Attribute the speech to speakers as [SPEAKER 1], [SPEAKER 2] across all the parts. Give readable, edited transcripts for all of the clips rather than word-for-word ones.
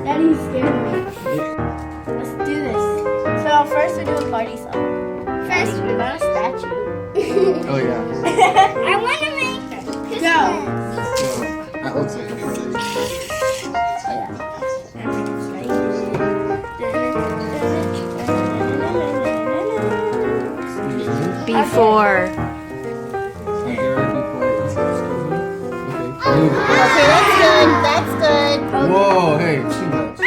[SPEAKER 1] Daddy scared me. Let's do this. So first we do a party song. First we got a statue.
[SPEAKER 2] Oh yeah.
[SPEAKER 1] I want to make Christmas. Go.
[SPEAKER 2] That looks like a party.
[SPEAKER 1] Oh yeah.
[SPEAKER 3] Before.
[SPEAKER 1] Okay, that's good. That's good. Okay.
[SPEAKER 2] Whoa, hey, too much.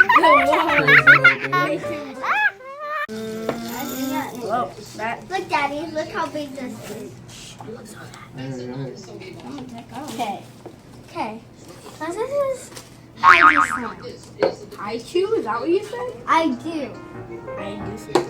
[SPEAKER 1] Whoa, that.
[SPEAKER 4] Look, Daddy, look how big this is.
[SPEAKER 1] Okay.
[SPEAKER 4] Okay. So this is Heidi's song.
[SPEAKER 1] I chew? Is that what you said?
[SPEAKER 4] I do.
[SPEAKER 1] I do something.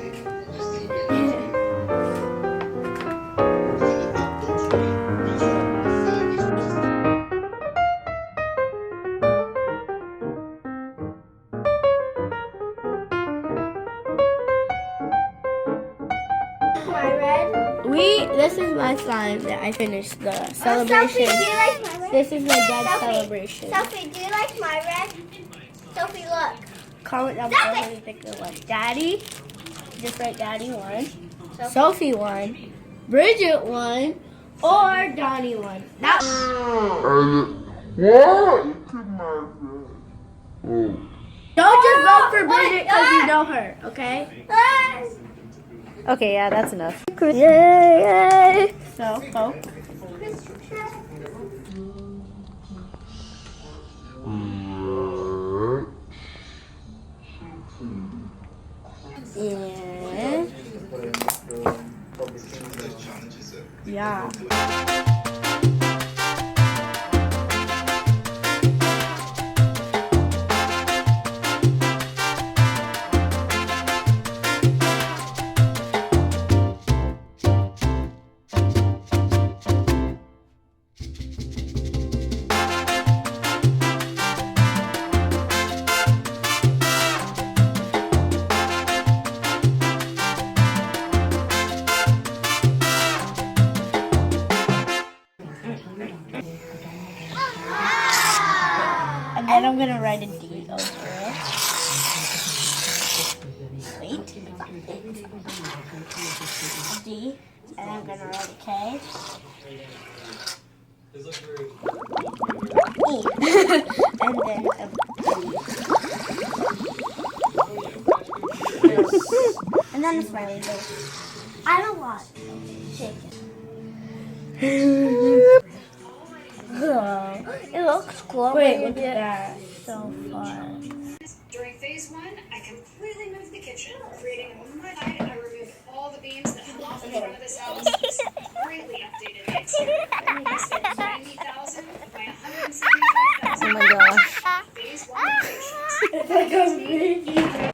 [SPEAKER 1] This is my slime that I finished the celebration.
[SPEAKER 4] Sophie, do you like my red?
[SPEAKER 1] This is my dad's
[SPEAKER 4] Sophie,
[SPEAKER 1] celebration.
[SPEAKER 4] Sophie, do you like my red? Sophie, look.
[SPEAKER 1] Comment down below what you think it was. Daddy, just write Daddy won. Sophie won. Bridget won. Or Donnie won. Now, don't just vote for Bridget because you know her, okay?
[SPEAKER 3] Okay, yeah, that's enough.
[SPEAKER 1] Yay! So, vote. Yeah. And then I'm gonna write a D over it. Wait. A D. And I'm gonna write a K. E. And then a B. And then a smiley face.
[SPEAKER 4] I don't want chicken.
[SPEAKER 1] It looks cool. Wait, look at that. So fun.
[SPEAKER 5] During phase 1, I completely moved the kitchen, creating a movement side. I removed all the beams that hung off the front of this house. This greatly updated the exterior. This is 90,000 by 175,000.
[SPEAKER 3] Oh my gosh.
[SPEAKER 5] Phase 1 renovations.